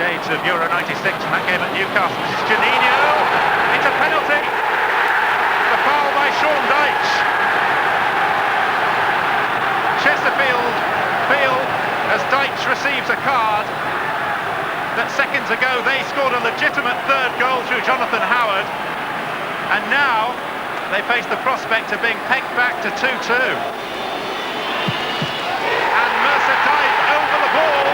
Shades of Euro 96 from that game at Newcastle. This is Juninho. It's a penalty. The foul by Sean Dyche. Chesterfield feel, as Dyche receives a card, that seconds ago they scored a legitimate third goal through Jonathan Howard, and now they face the prospect of being pegged back to 2-2. And Mercer dives over the ball.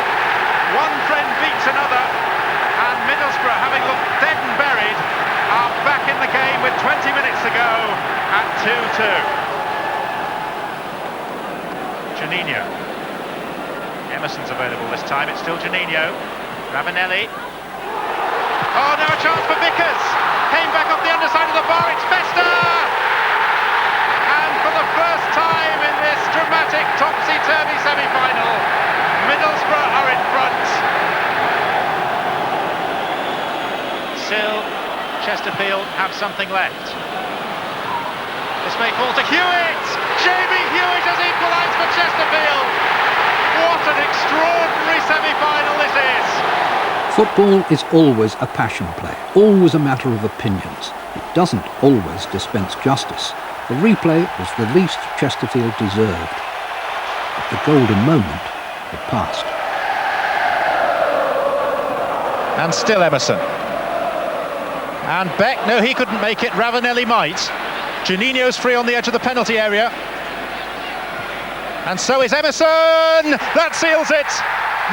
One friend beats another, and Middlesbrough, having looked dead and buried, are back in the game with 20 minutes to go at 2-2. Juninho. Emerson's available this time. It's still Juninho. Ravanelli. Oh, now a chance for Vickers. Came back off the underside of the bar. It's Festa. And for the first time in this dramatic topsy-turvy semi-final, Middlesbrough are in front. Still, Chesterfield have something left. This may fall to Hewitt. Jamie Hewitt has equalised for Chesterfield. What an extraordinary semi-final this is! Football is always a passion play, always a matter of opinions. It doesn't always dispense justice. The replay was the least Chesterfield deserved. But the golden moment had passed. And still Emerson. And Beck, no, he couldn't make it. Ravanelli might. Juninho's free on the edge of the penalty area. And so is Emerson! That seals it!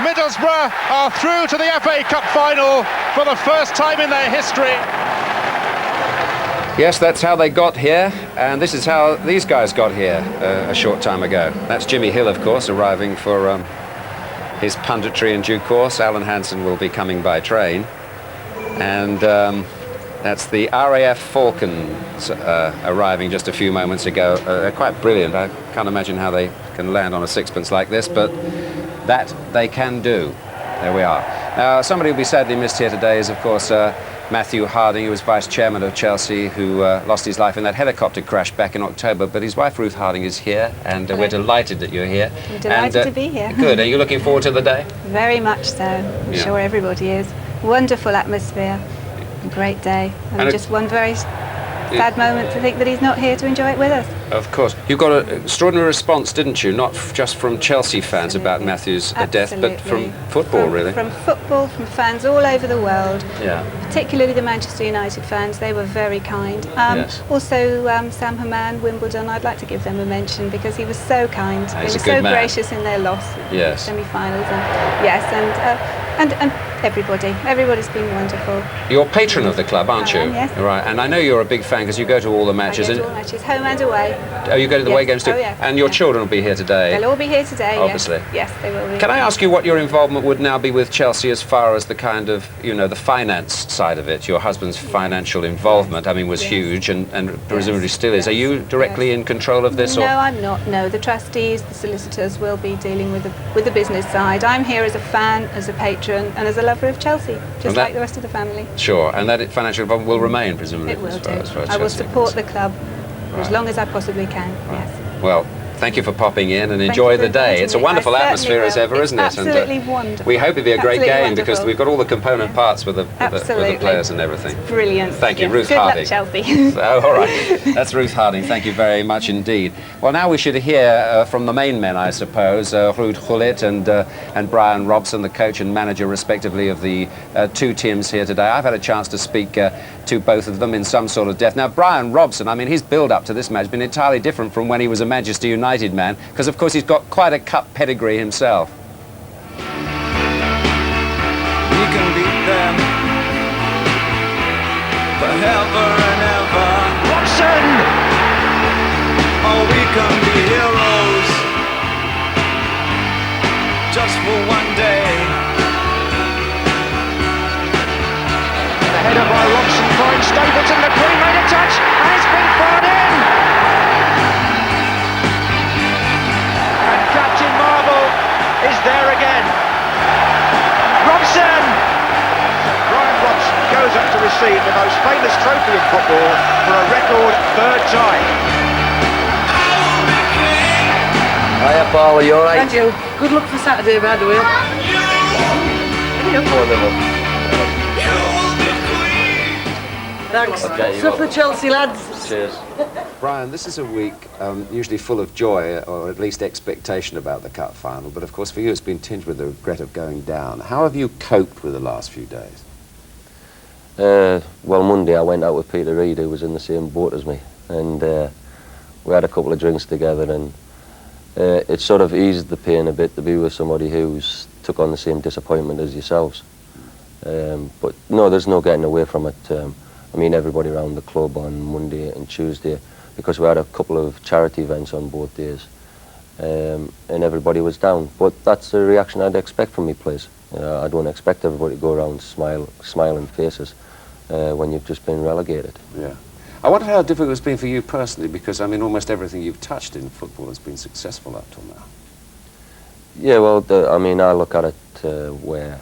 Middlesbrough are through to the FA Cup final for the first time in their history. Yes, that's how they got here, and this is how these guys got here a short time ago. That's Jimmy Hill, of course, arriving for his punditry in due course. Alan Hansen will be coming by train. And that's the RAF Falcons arriving just a few moments ago. They're quite brilliant. I can't imagine how they can land on a sixpence like this, but that they can do. There we are. Now, somebody who will be sadly missed here today is, of course, Matthew Harding, who was vice chairman of Chelsea, who lost his life in that helicopter crash back in October. But his wife, Ruth Harding, is here, and we're delighted that you're here. I'm delighted to be here. Good. Are you looking forward to the day? Very much so. I'm sure everybody is. Wonderful atmosphere. A great day. And just one very sad moment to think that he's not here to enjoy it with us. Of course. You got an extraordinary response, didn't you? Not just from Chelsea fans about Matthew's death, but from football, really. From football, from fans all over the world. Yeah. Particularly the Manchester United fans. They were very kind. Yes. Also, Sam Haman, Wimbledon, I'd like to give them a mention because he was so kind. He was so gracious in their loss in the semi-finals. And everybody's been wonderful. You're patron of the club, aren't you? Yes. Right, and I know you're a big fan because you go to all the matches. I go to all matches, home and away. Oh, you go to the away games too? Oh, yeah. And your children will be here today? They'll all be here today, obviously. Yes, they will be. Can I ask you what your involvement would now be with Chelsea as far as the kind of, the finance side of it? Your husband's financial involvement, was huge and presumably still is. Are you directly in control of this? No, I'm not. No, the trustees, the solicitors will be dealing with the business side. I'm here as a fan, as a patron, and as a lover of Chelsea, just like the rest of the family. Sure, and that financial involvement will remain, presumably. It will do. As far as I will Chelsea support the club as long as I possibly can. Yes. Well, thank you for popping in and enjoy the day. It's a wonderful atmosphere as ever, isn't it? Absolutely wonderful. We hope it'll be a great game because we've got all the component parts with the players and everything. It's brilliant. Thank you, Ruth Good Harding. luck, Chelsea. Oh, all right. That's Ruth Harding. Thank you very much indeed. Well, now we should hear from the main men, I suppose, Ruud Gullit and Brian Robson, the coach and manager, respectively, of the two teams here today. I've had a chance to speak to both of them in some sort of depth. Now, Brian Robson, his build-up to this match has been entirely different from when he was a Manchester United man, because, of course, he's got quite a cup pedigree himself. We can beat them forever and ever. Robson! Oh, we can be heroes just for one day. The header by Robson finds Stapleton. The Queen made a touch and it's been fired in. And Captain Marvel is there again. Robson! Brian Robson goes up to receive the most famous trophy in football for a record third time. Hiya, Paul, are you alright? Thank you. Good luck for Saturday, by the way. Thanks. Okay, So for Chelsea lads. Cheers. Brian, this is a week usually full of joy, or at least expectation about the cup final, but of course for you it's been tinged with the regret of going down. How have you coped with the last few days? Well, Monday I went out with Peter Reid, who was in the same boat as me, and we had a couple of drinks together, and it sort of eased the pain a bit to be with somebody who's took on the same disappointment as yourselves. But no, there's no getting away from it. I mean, everybody around the club on Monday and Tuesday, because we had a couple of charity events on both days, and everybody was down. But that's the reaction I'd expect from me players. I don't expect everybody to go around smiling faces when you've just been relegated. Yeah. I wonder how difficult it's been for you personally, because I mean, almost everything you've touched in football has been successful up till now. Yeah, well, I mean, I look at it where,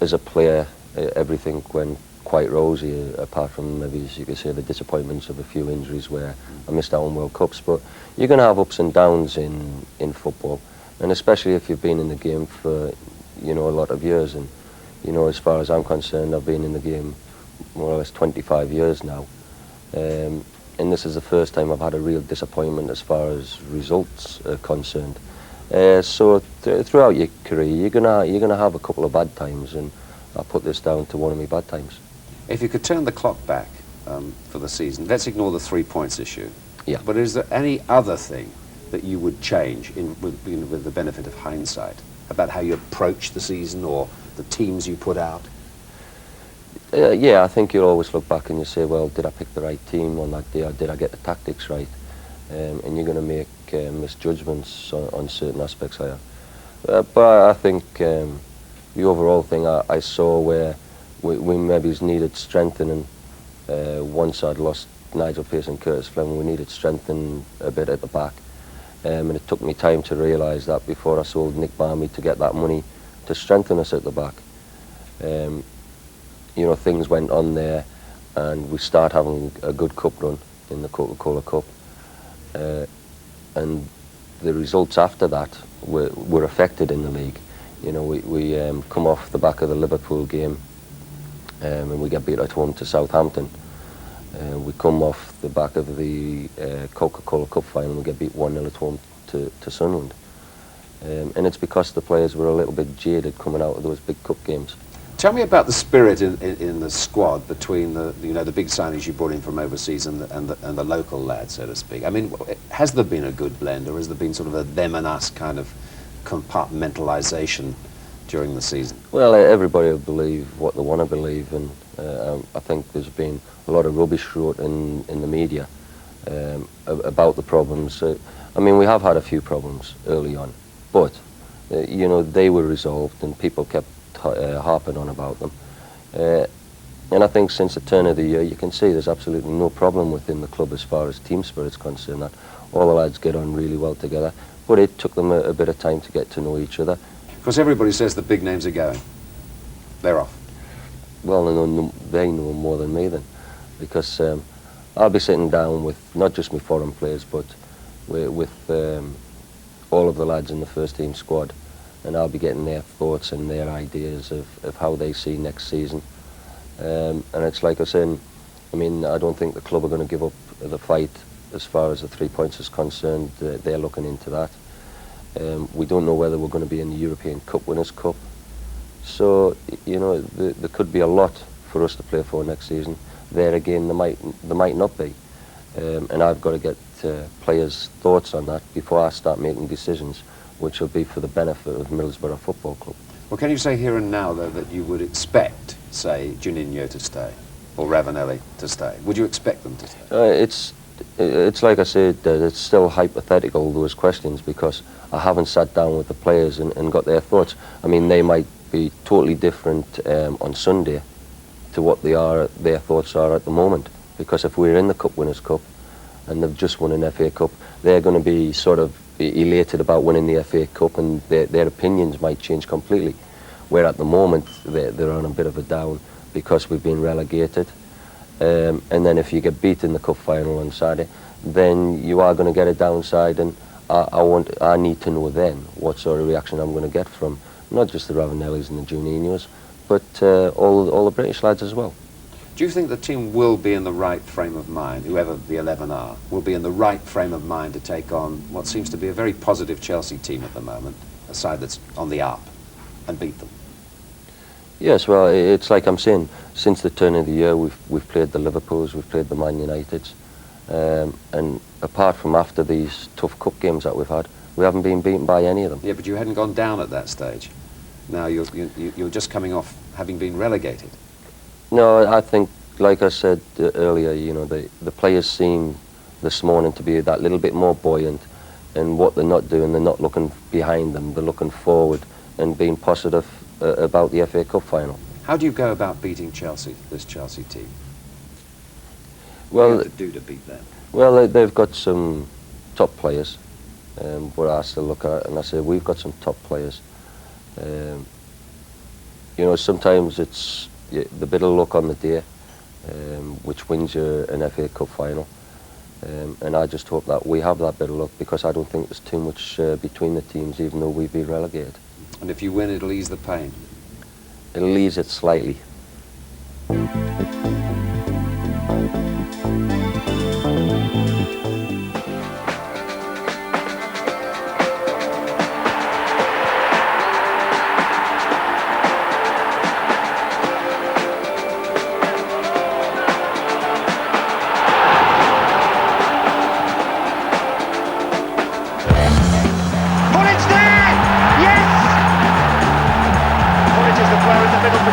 as a player, everything went quite rosy, apart from maybe, as you could say, the disappointments of a few injuries where I missed out on World Cups. But you're going to have ups and downs in football, and especially if you've been in the game for, you know, a lot of years. And, you know, as far as I'm concerned, I've been in the game more or less 25 years now. And this is the first time I've had a real disappointment as far as results are concerned. So throughout your career, you're gonna have a couple of bad times, and I put this down to one of my bad times. If you could turn the clock back for the season, let's ignore the 3 points issue. Yeah. But is there any other thing that you would change with the benefit of hindsight about how you approach the season or the teams you put out? Yeah, I think you'll always look back and you say, well, did I pick the right team on that day, or did I get the tactics right? And you're going to make misjudgments on certain aspects of it. But I think the overall thing I saw where we maybe needed strengthening. Once I'd lost Nigel Pearce and Curtis Fleming, we needed strengthening a bit at the back. And it took me time to realise that before I sold Nick Barmy to get that money to strengthen us at the back. You know, things went on there, and we start having a good cup run in the Coca-Cola Cup. And the results after that were affected in the league. You know, we come off the back of the Liverpool game, and we get beat at home to Southampton. We come off the back of the Coca-Cola Cup final and we get beat 1-0 at home to Sunderland. And it's because the players were a little bit jaded coming out of those big cup games. Tell me about the spirit in the squad between the big signings you brought in from overseas and the local lads, so to speak. I mean, has there been a good blend, or has there been sort of a them and us kind of compartmentalisation during the season? Well, everybody will believe what they want to believe, and I think there's been a lot of rubbish wrote in the media about the problems. I mean, we have had a few problems early on, but you know, they were resolved and people kept harping on about them. And I think since the turn of the year, you can see there's absolutely no problem within the club as far as team spirit's concerned. That all the lads get on really well together, but it took them a bit of time to get to know each other. Because everybody says the big names are going. They're off. Well, they know more than me then, because I'll be sitting down with not just my foreign players, but with all of the lads in the first team squad, and I'll be getting their thoughts and their ideas of how they see next season. And it's like I said, I mean, I don't think the club are going to give up the fight as far as the 3 points is concerned. They're looking into that. We don't know whether we're going to be in the European Cup Winners' Cup. So, you know, there could be a lot for us to play for next season. There again, there might not be. And I've got to get players' thoughts on that before I start making decisions, which will be for the benefit of Middlesbrough Football Club. Well, can you say here and now, though, that you would expect, say, Juninho to stay or Ravanelli to stay? Would you expect them to stay? It's like I said, it's still hypothetical, those questions, because I haven't sat down with the players and got their thoughts. I mean, they might be totally different on Sunday to what their thoughts are at the moment. Because if we're in the Cup Winners' Cup and they've just won an FA Cup, they're going to be sort of elated about winning the FA Cup, and their opinions might change completely. Where at the moment they're on a bit of a down because we've been relegated. And then if you get beat in the cup final on Saturday, then you are going to get a downside, and I need to know then what sort of reaction I'm going to get from not just the Ravanellis and the Juninhos, but all the British lads as well. Do you think the team will be in the right frame of mind, whoever the 11 are, will be in the right frame of mind to take on what seems to be a very positive Chelsea team at the moment, a side that's on the up, and beat them? Yes, well, it's like I'm saying, since the turn of the year we've played the Liverpools, we've played the Man Uniteds, and apart from after these tough cup games that we've had, we haven't been beaten by any of them. Yeah, but you hadn't gone down at that stage. Now you're just coming off having been relegated. No, I think, like I said earlier, you know, the players seem this morning to be that little bit more buoyant, and what they're not doing, they're not looking behind them, they're looking forward and being positive about the FA Cup final. How do you go about beating Chelsea, this Chelsea team? Well, what do you have to do to beat them? Well, they've got some top players, but I still look at it and I say we've got some top players. You know, sometimes it's the bit of luck on the day, which wins you an FA Cup final. And I just hope that we have that bit of luck, because I don't think there's too much between the teams, even though we've been relegated. And if you win, it'll ease the pain? It'll ease it slightly.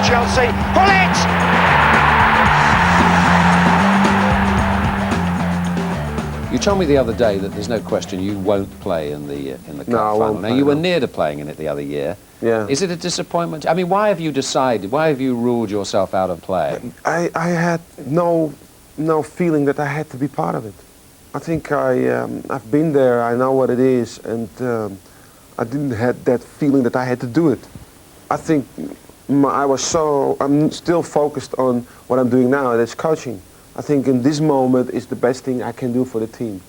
Chelsea, pull it! You told me the other day that there's no question you won't play in the cup final. Now, you were near to playing in it the other year. Yeah. Is it a disappointment? I mean, why have you decided? Why have you ruled yourself out of playing? I had no feeling that I had to be part of it. I think I've been there. I know what it is, and I didn't have that feeling that I had to do it. I think I'm still focused on what I'm doing now, and that's coaching. I think in this moment is the best thing I can do for the team.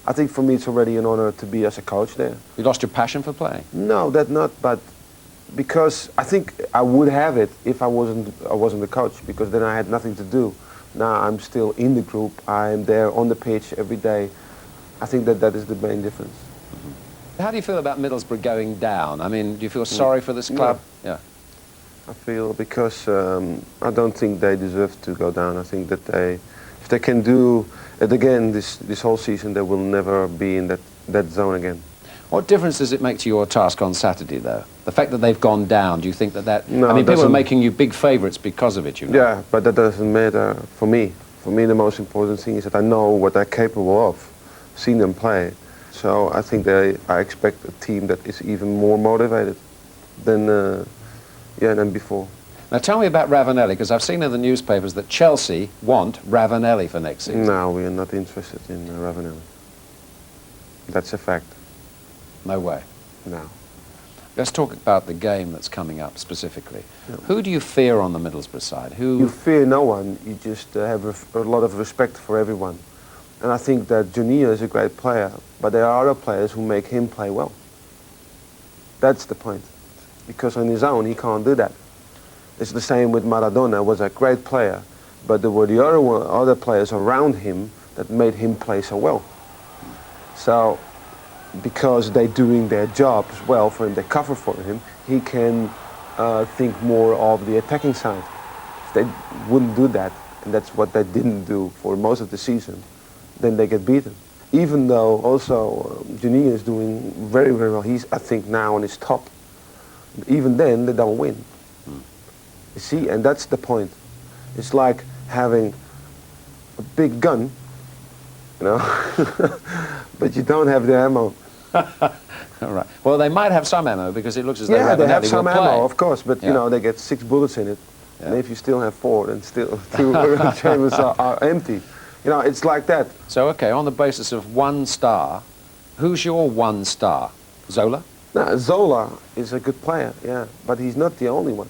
I think for me it's already an honor to be as a coach there. You lost your passion for playing? No, that not, but because I think I would have it if I wasn't the coach, because then I had nothing to do. Now I'm still in the group, I'm there on the pitch every day. I think that is the main difference. Mm-hmm. How do you feel about Middlesbrough going down? I mean, do you feel sorry for this club? No. Yeah. I feel because I don't think they deserve to go down. I think that if they can do it again this whole season, they will never be in that zone again. What difference does it make to your task on Saturday, though? The fact that they've gone down, do you think that... No, I mean, people are making you big favourites because of it, you know? Yeah, but that doesn't matter for me. For me, the most important thing is that I know what they're capable of, seeing them play. So I think I expect a team that is even more motivated than before. Now tell me about Ravanelli, because I've seen in the newspapers that Chelsea want Ravanelli for next season. No, we are not interested in Ravanelli. That's a fact. No way? No. Let's talk about the game that's coming up specifically. Yeah. Who do you fear on the Middlesbrough side? You fear no one. You just have a lot of respect for everyone. And I think that Juninho is a great player, but there are other players who make him play well. That's the point. Because on his own, he can't do that. It's the same with Maradona, was a great player, but there were the other players around him that made him play so well. So, because they're doing their jobs well for him, they cover for him, he can think more of the attacking side. If they wouldn't do that, and that's what they didn't do for most of the season, then they get beaten. Even though also Juninho is doing very, very well. He's, I think, now on his top. Even then, they don't win. You see, and that's the point. It's like having a big gun, you know, but you don't have the ammo. All right. Well, they might have some ammo, because it looks as though Ravanelli they have some will ammo, play. of course, but you know, they get 6 bullets in it. Yeah. And if you still have 4, then still 2 chambers are empty. You know, it's like that. So, okay, on the basis of 1 star, who's your 1 star? Zola? No, Zola is a good player, yeah, but he's not the only one,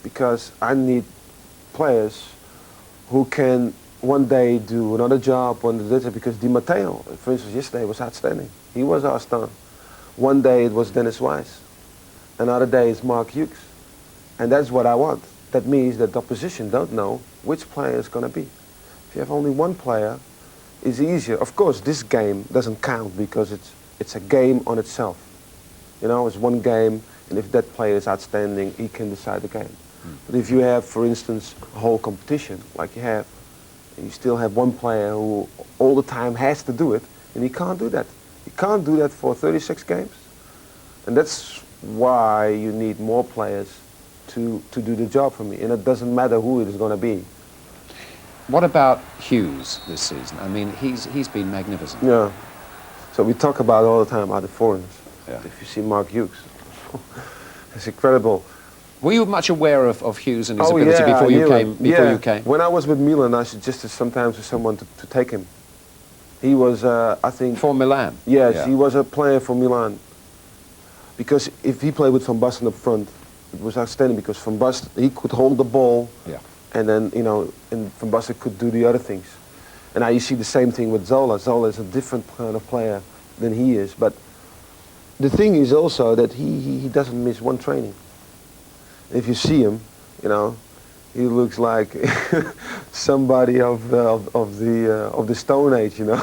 because I need players who can one day do another job, because Di Matteo, for instance, yesterday was outstanding. He was our star. One day it was Dennis Wise. Another day is Mark Hughes. And that's what I want. That means that the opposition don't know which player is going to be. If you have only one player, it's easier. Of course, this game doesn't count because it's a game on itself. You know, it's one game, and if that player is outstanding, he can decide the game. But if you have, for instance, a whole competition, like you have, and you still have one player who all the time has to do it, and he can't do that. He can't do that for 36 games. And that's why you need more players to do the job for me. And it doesn't matter who it is going to be. What about Hughes this season? I mean, he's been magnificent. Yeah. So we talk about all the time about the foreigners. Yeah. If you see Mark Hughes, it's incredible. Were you much aware of Hughes and his ability before you came? You came? When I was with Milan, I suggested sometimes to someone to take him. He was, I think... For Milan? Yes, yeah. He was a player for Milan. Because if he played with Van Basten up front, it was outstanding because Van Basten, he could hold the ball, yeah. And then, you know, and Van Basten could do the other things. And now you see the same thing with Zola. Zola is a different kind of player than he is. But the thing is also that he doesn't miss one training. If you see him, you know, he looks like somebody of the Stone Age, you know.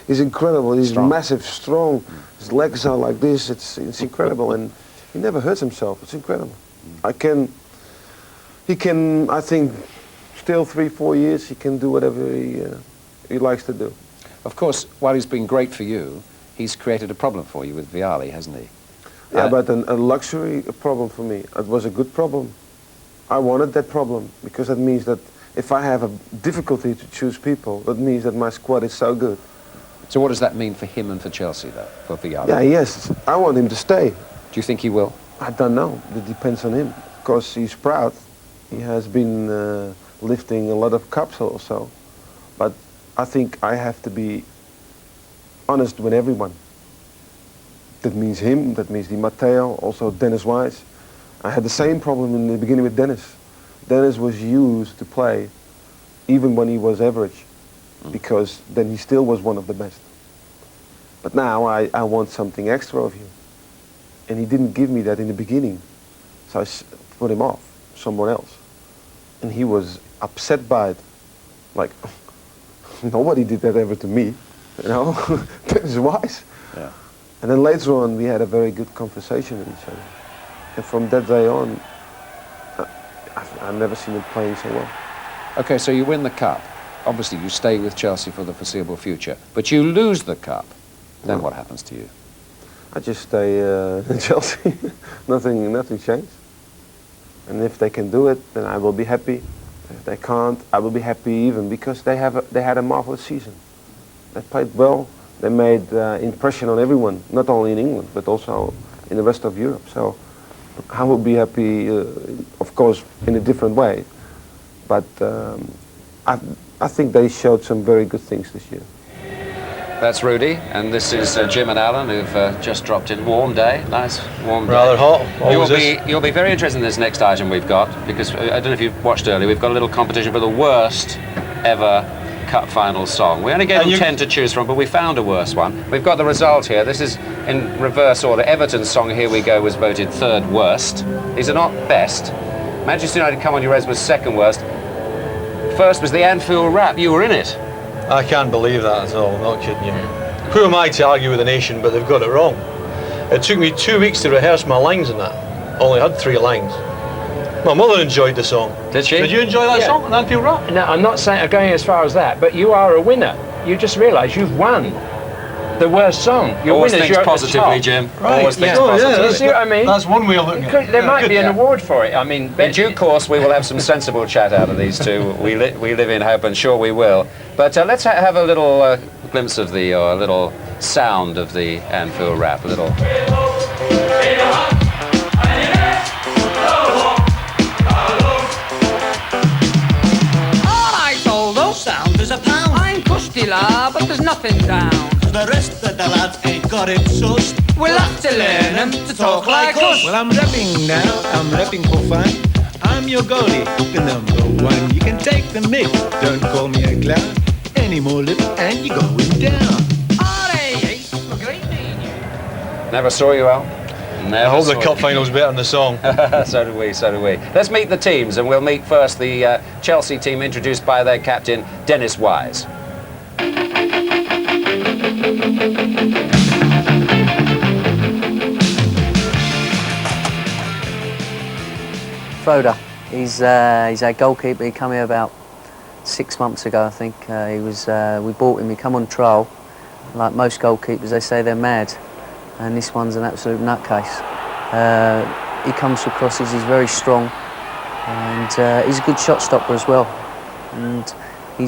he's incredible. He's strong. Massive, strong. His legs are like this. It's incredible, and he never hurts himself. It's incredible. He can, I think, still 3-4 years. He can do whatever he likes to do. Of course, while he's been great for you, he's created a problem for you with Vialli, hasn't he? Yeah, but a luxury problem for me. It was a good problem. I wanted that problem because that means that if I have a difficulty to choose people, that means that my squad is so good. So what does that mean for him and for Chelsea, though, for Vialli? Yeah, yes. I want him to stay. Do you think he will? I don't know. It depends on him. Of course, he's proud. He has been lifting a lot of cups also. But I think I have to be honest with everyone. That means him, that means Di Matteo, also Dennis Wise. I had the same problem in the beginning with Dennis. Dennis was used to play even when he was average, because then he still was one of the best. But now I want something extra of you. And he didn't give me that in the beginning. So I put him off, someone else. And he was upset by it. Like, nobody did that ever to me, you know? Dennis Wise. Yeah. And then later on, we had a very good conversation with each other. And from that day on, I've never seen him playing so well. Okay, so you win the cup. Obviously, you stay with Chelsea for the foreseeable future. But you lose the cup. Then what happens to you? I just stay in Chelsea. Nothing changed. And if they can do it, then I will be happy. If they can't, I will be happy even because they had a marvelous season. They played well. They made impression on everyone, not only in England, but also in the rest of Europe. So I will be happy, of course, in a different way. But I think they showed some very good things this year. That's Rudy, and this is Jim and Alan, who've just dropped in. Warm day, nice warm day. Rather hot. You'll be very interested in this next item we've got, because I don't know if you've watched earlier, we've got a little competition for the worst ever Cup final song. We only gave them 10 to choose from, but we found a worse one. We've got the result here. This is in reverse order. Everton's song, Here We Go, was voted third worst. These are not best. Manchester United, Come On You Reds, was second worst. First was the Anfield Rap. You were in it. I can't believe that at all, I'm not kidding you. Who am I to argue with the nation, but they've got it wrong. It took me 2 weeks to rehearse my lines in that. Only had 3 lines. My mother enjoyed the song. Did she? Did you enjoy that song, an Anfield Rap? No, I'm not saying going as far as that, but you are a winner. You just realise you've won the worst song. Always think positively, Jim. Right. Always think positively. You see what I mean? That's one way of looking at it. There might be an award for it. I mean, in due course, we will have some sensible chat out of these two. We live in hope, and sure we will. But let's have a little glimpse of the, or a little sound of the Anfield Rap. A little. But there's nothing down. The rest of the lads ain't got it sussed. We'll have to learn them to talk like us. Well, I'm rapping now, I'm rapping for fun. I'm your goalie, the number one. You can take the mick, don't call me a clown. Any more lip and you're going down. Never saw you, Al? I hope the cup final's better than the song. So do we, so do we. Let's meet the teams, and we'll meet first the Chelsea team introduced by their captain, Dennis Wise. Froda, he's our goalkeeper. He came here about 6 months ago, I think. We bought him. He come on trial. Like most goalkeepers, they say they're mad, and this one's an absolute nutcase. He comes for crosses. He's very strong, and he's a good shot stopper as well. And he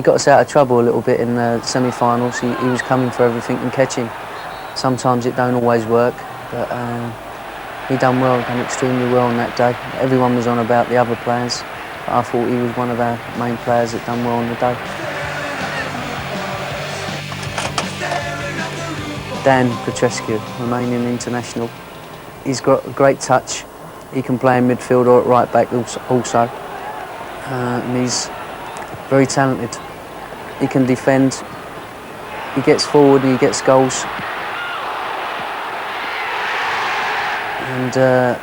got us out of trouble a little bit in the semi-finals. He was coming for everything and catching. Sometimes it don't always work, but he done well, done extremely well on that day. Everyone was on about the other players, but I thought he was one of our main players that done well on the day. Dan Petrescu, Romanian international. He's got a great touch. He can play in midfield or at right back also. And he's very talented. He can defend. He gets forward, he gets goals. And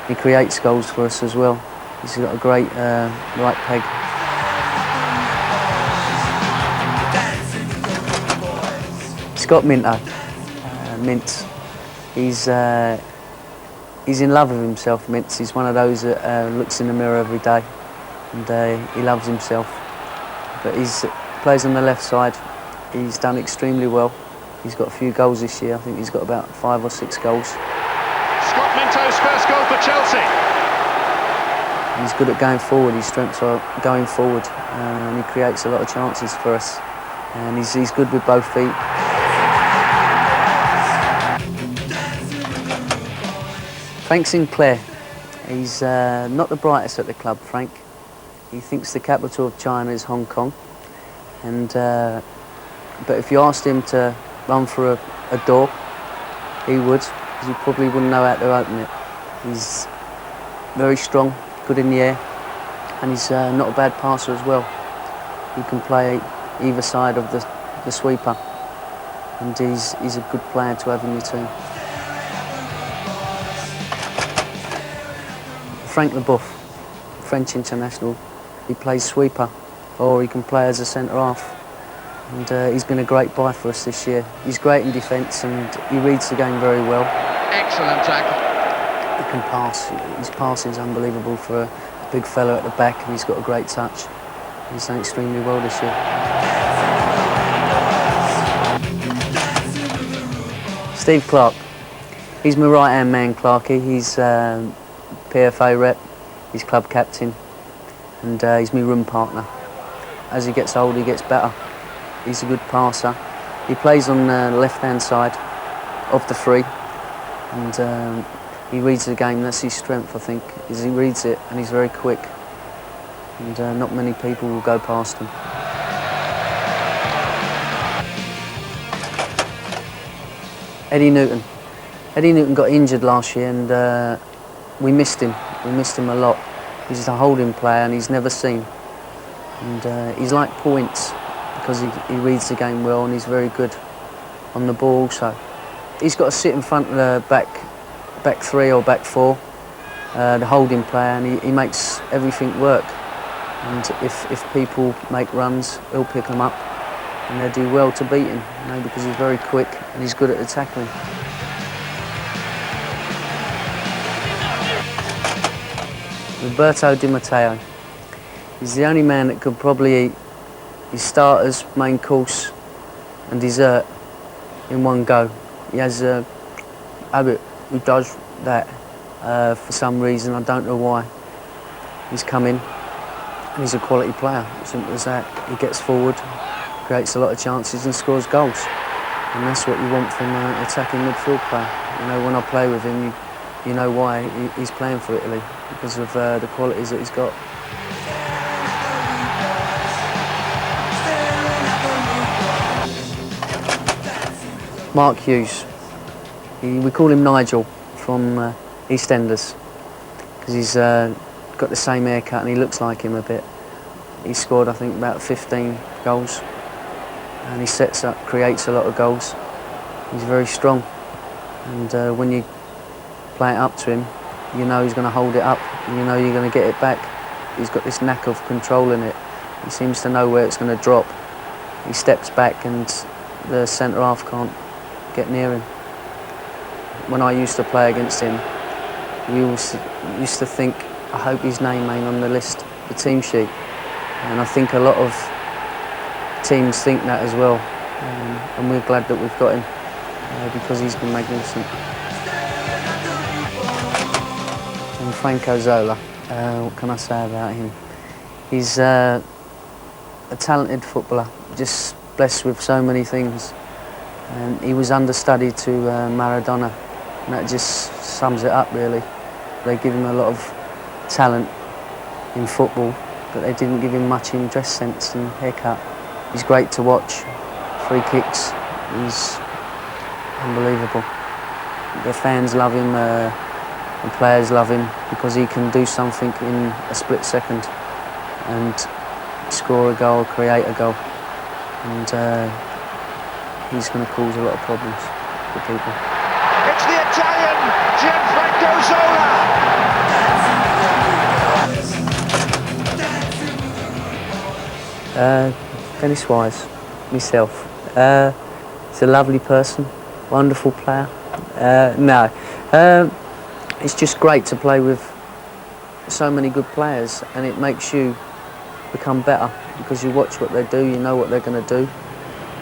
he creates goals for us as well. He's got a great right peg. Scott Minto. Mintz. He's in love with himself, Mintz. He's one of those that looks in the mirror every day, and he loves himself. But he plays on the left side. He's done extremely well. He's got a few goals this year. I think he's got about 5 or 6 goals. Scott Minto's first goal for Chelsea. He's good at going forward. His strengths are going forward, and he creates a lot of chances for us. And he's good with both feet. Frank Sinclair, he's not the brightest at the club, Frank. He thinks the capital of China is Hong Kong. And but if you asked him to run for a door, he would, because he probably wouldn't know how to open it. He's very strong, good in the air, and he's not a bad passer as well. He can play either side of the sweeper, and he's a good player to have in your team. Frank Leboeuf, French international. He plays sweeper, or he can play as a centre-half. And he's been a great buy for us this year. He's great in defence, and he reads the game very well. Excellent tackle. He can pass. His passing's unbelievable for a big fella at the back, and he's got a great touch. He's done extremely well this year. Steve Clark. He's my right-hand man, Clarkie. He's PFA rep, he's club captain, and he's my room partner. As he gets older, he gets better. He's a good passer. He plays on the left-hand side of the free, and he reads the game. That's his strength, I think, is he reads it, and he's very quick, and not many people will go past him. Eddie Newton. Eddie Newton got injured last year, and we missed him. We missed him a lot. He's a holding player, and he's never seen. And he's like points because he reads the game well, and he's very good on the ball also. He's got to sit in front of the back 3 or back 4, the holding player, and he makes everything work. And if people make runs, he'll pick them up, and they'll do well to beat him, because he's very quick and he's good at the tackling. Roberto Di Matteo. He's the only man that could probably eat his starters, main course and dessert in one go. He has a habit who does that for some reason, I don't know why. He's come in and he's a quality player, simple as that. He gets forward, creates a lot of chances and scores goals. And that's what you want from an attacking midfield player. When I play with him, you know why he's playing for Italy, because of the qualities that he's got. Mark Hughes. We call him Nigel from EastEnders, because he's got the same haircut and he looks like him a bit. He scored, I think, about 15 goals, and he sets up, creates a lot of goals. He's very strong, and when you play it up to him, you know he's going to hold it up, you know you're going to get it back. He's got this knack of controlling it. He seems to know where it's going to drop. He steps back and the centre-half can't get near him. When I used to play against him, we used to think, I hope his name ain't on the list, the team sheet. And I think a lot of teams think that as well. And we're glad that we've got him because he's been magnificent. And Franco Zola, what can I say about him? He's a talented footballer, just blessed with so many things. And he was understudy to Maradona, and that just sums it up really. They give him a lot of talent in football, but they didn't give him much in dress sense and haircut. He's great to watch, free kicks, he's unbelievable. The fans love him, the players love him because he can do something in a split second and score a goal, create a goal. And he's going to cause a lot of problems for people. It's the Italian, Gianfranco Zola! Dennis Wise, myself. He's a lovely person, wonderful player. It's just great to play with so many good players, and it makes you become better because you watch what they do, you know what they're going to do,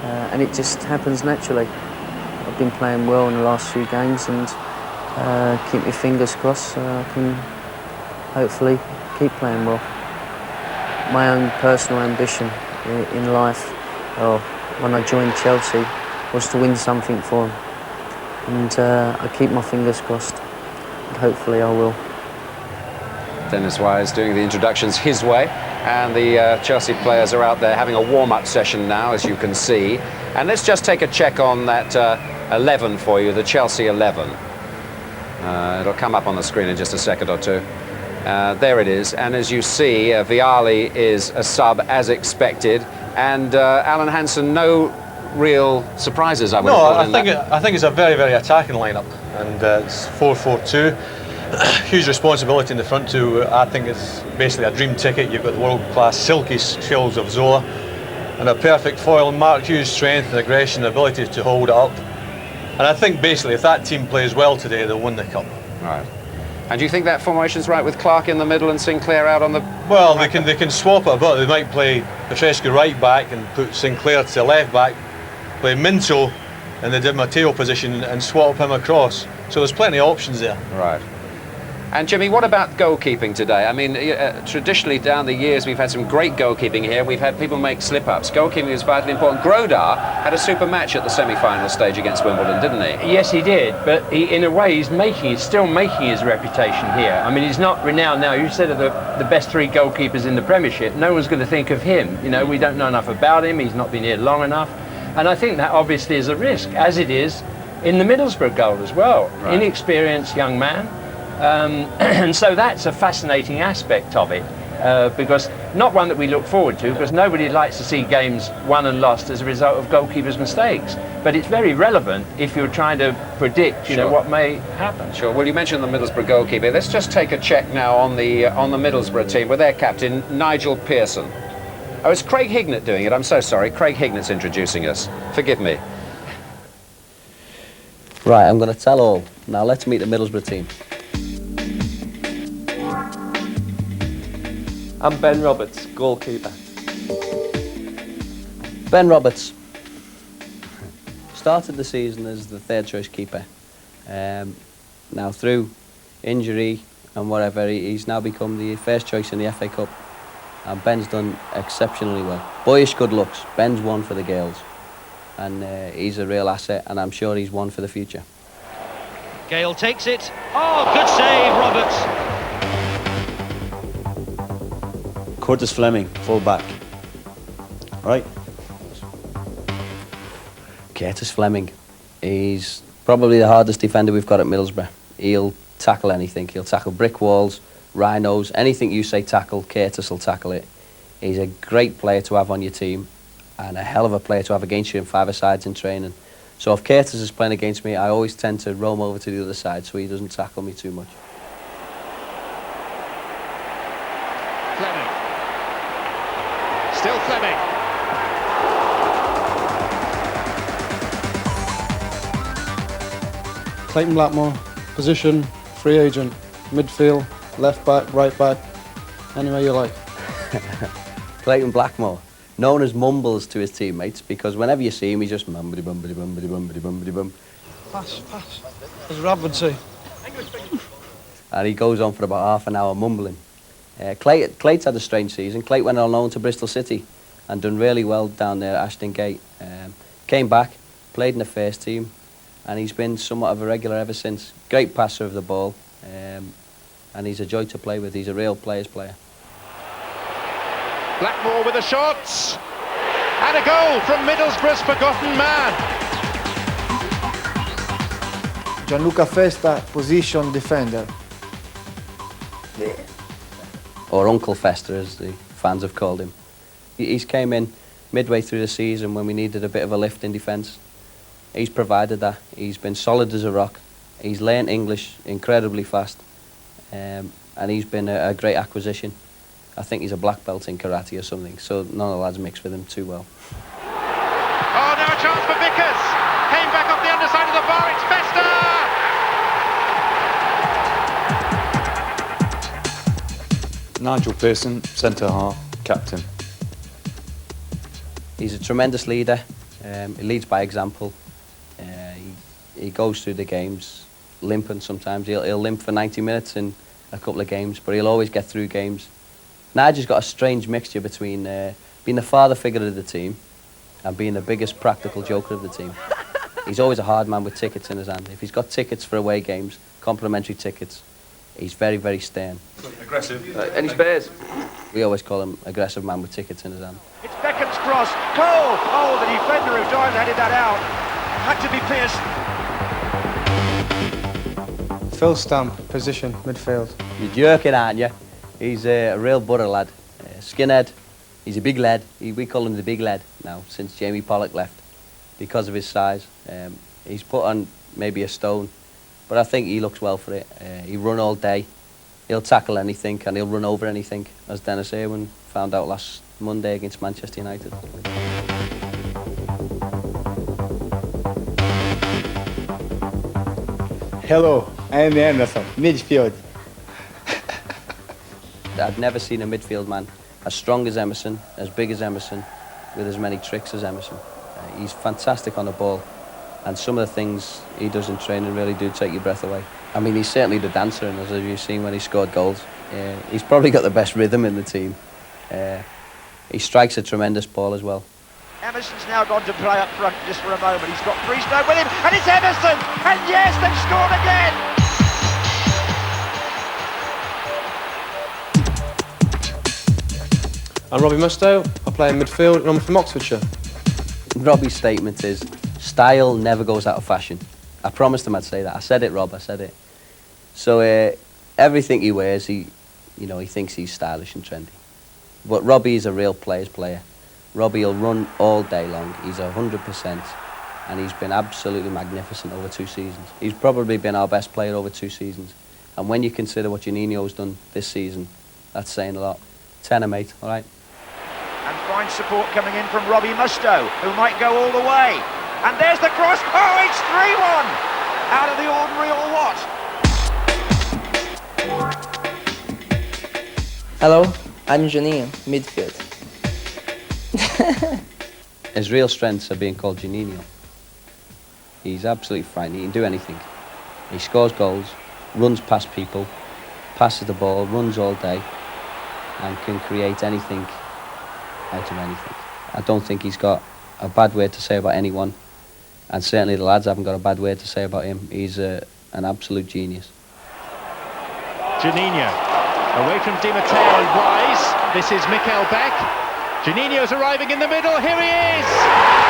and it just happens naturally. I've been playing well in the last few games and keep my fingers crossed so I can hopefully keep playing well. My own personal ambition in life, or when I joined Chelsea, was to win something for them. And I keep my fingers crossed, and hopefully I will. Dennis Wise doing the introductions his way, and the Chelsea players are out there having a warm-up session now, as you can see. And let's just take a check on that 11 for you, the Chelsea 11. It'll come up on the screen in just a second or two. There it is, and as you see, Vialli is a sub as expected, and Alan Hansen, no real surprises, I would have thought. I think it's a very, very attacking lineup, and it's 4-4-2. Huge responsibility in the front two. I think it's basically a dream ticket. You've got the world-class silky skills of Zola, and a perfect foil in Mark Hughes' strength and aggression, and ability to hold it up. And I think basically if that team plays well today, they'll win the cup. Right. And do you think that formation's right with Clark in the middle and Sinclair out on the... Well, they can swap it a bit. They might play Petrescu right back and put Sinclair to left back, play Minto in the Di Matteo position and swap him across. So there's plenty of options there. Right. And Jimmy, what about goalkeeping today? I mean, traditionally down the years we've had some great goalkeeping here. We've had people make slip-ups. Goalkeeping is vitally important. Grodar had a super match at the semi-final stage against Wimbledon, didn't he? Yes, he did. But in a way, he's still making his reputation here. I mean, he's not renowned now. You said of the best three goalkeepers in the Premiership. No one's going to think of him. You know, we don't know enough about him. He's not been here long enough. And I think that obviously is a risk, as it is in the Middlesbrough goal as well. Right. Inexperienced young man. And so that's a fascinating aspect of it, because not one that we look forward to, because nobody likes to see games won and lost as a result of goalkeepers' mistakes. But it's very relevant if you're trying to predict, you know, what may happen. Sure. Well, you mentioned the Middlesbrough goalkeeper. Let's just take a check now on the Middlesbrough team with their captain Nigel Pearson. Oh, it's Craig Hignett doing it. I'm so sorry. Craig Hignett's introducing us. Forgive me. Right, I'm going to tell all. Now let's meet the Middlesbrough team. I'm Ben Roberts, goalkeeper. Ben Roberts started the season as the third choice keeper. Now through injury and whatever, he's now become the first choice in the FA Cup. And Ben's done exceptionally well. Boyish good looks. Ben's one for the girls. And he's a real asset, and I'm sure he's one for the future. Gale takes it. Oh, good save, Roberts. Curtis Fleming, full back. Right. Curtis Fleming. He's probably the hardest defender we've got at Middlesbrough. He'll tackle anything. He'll tackle brick walls, rhinos, anything you say tackle, Curtis will tackle it. He's a great player to have on your team and a hell of a player to have against you in five-a-sides in training. So if Curtis is playing against me, I always tend to roam over to the other side so he doesn't tackle me too much. Fleming. Still Fleming. Clayton Blackmore, position, free agent, midfield, left back, right back, anywhere you like. Clayton Blackmore, known as Mumbles to his teammates, because whenever you see him, he's just mumbity bumbity bumbity bumbity bumbity bum. Pass, as Rob would say. And he goes on for about half an hour mumbling. Clayton's had a strange season. Clayton went on loan to Bristol City and done really well down there at Ashton Gate. Came back, played in the first team, and he's been somewhat of a regular ever since. Great passer of the ball, and he's a joy to play with. He's a real player's player. Blackmore with a shot, and a goal from Middlesbrough's forgotten man. Gianluca Festa, position defender. Or Uncle Festa, as the fans have called him. He's came in midway through the season when we needed a bit of a lift in defence. He's provided that. He's been solid as a rock. He's learnt English incredibly fast, and he's been a great acquisition. I think he's a black belt in karate or something, so none of the lads mix with him too well. Oh, now a chance for Vickers. Came back off the underside of the bar. It's Festa. Nigel Pearson, centre half, captain. He's a tremendous leader. He leads by example. He goes through the games limping sometimes. He'll limp for 90 minutes in a couple of games, but he'll always get through games. Nigel's got a strange mixture between being the father figure of the team and being the biggest practical joker of the team. He's always a hard man with tickets in his hand. If he's got tickets for away games, complimentary tickets, he's very, very stern. Aggressive. Any spares? We always call him aggressive man with tickets in his hand. It's Beckham's cross. Cole! Oh, the defender who dived headed that out. Had to be pierced. Phil Stamp, position, midfield. You're jerking, aren't you? He's a real butter lad. Skinhead. He's a big lad. We call him the big lad now, since Jamie Pollock left, because of his size. He's put on maybe a stone, but I think he looks well for it. He run all day. He'll tackle anything and he'll run over anything, as Dennis Irwin found out last Monday against Manchester United. Hello, I'm Anderson, midfield. I've never seen a midfield man as strong as Emerson, as big as Emerson, with as many tricks as Emerson. He's fantastic on the ball, and some of the things he does in training really do take your breath away. I mean, he's certainly the dancer, and as you've seen when he scored goals, he's probably got the best rhythm in the team. He strikes a tremendous ball as well. Emerson's now gone to play up front just for a moment. He's got Priestner with him, and it's Emerson! And yes, they've scored again! I'm Robbie Mustoe, I play in midfield and I'm from Oxfordshire. Robbie's statement is, style never goes out of fashion. I promised him I'd say that. I said it, Rob, I said it. So everything he wears, he thinks he's stylish and trendy. But Robbie is a real player's player. Robbie will run all day long. He's 100%, and he's been absolutely magnificent over 2 seasons. He's probably been our best player over 2 seasons. And when you consider what Juninho's done this season, that's saying a lot. Tenner, mate, all right? And fine support coming in from Robbie Mustoe, who might go all the way. And there's the cross. Oh, it's 3-1! Out of the ordinary or what? Hello, I'm Juninho, midfield. His real strengths are being called Juninho. He's absolutely frightening. He can do anything. He scores goals, runs past people, passes the ball, runs all day, and can create anything out of anything. I don't think he's got a bad word to say about anyone, and certainly the lads haven't got a bad word to say about him. He's an absolute genius. Juninho, away from Di Matteo and Wise. This is Mikael Beck. Juninho's arriving in the middle. Here he is!